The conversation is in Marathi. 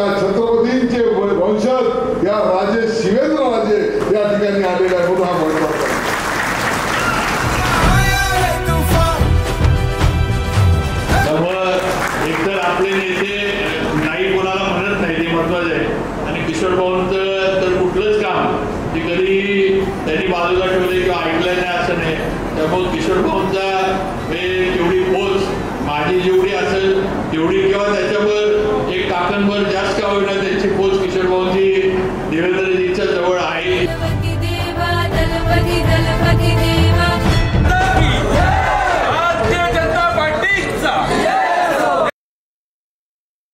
त्या छत्रपतींचे वंशज या राजे शिवेंद्र राजे या ठिकाणी आलेले आहे म्हणून हा महत्वाचा. एकतर आपले नेते नाही कोणाला म्हणत नाही ते महत्वाचं आहे. आणि किशोर भाऊंचं तर कुठलंच काम ते कधी त्यांनी बाजूला ठेवले किंवा ऐकलं नाही असं नाही. त्यामुळे किशोर भाऊंचा हे तेवढी पोच माझी जेवढी असेल तेवढी किंवा त्याच्यावर एक टाकणभर जास्त का होईना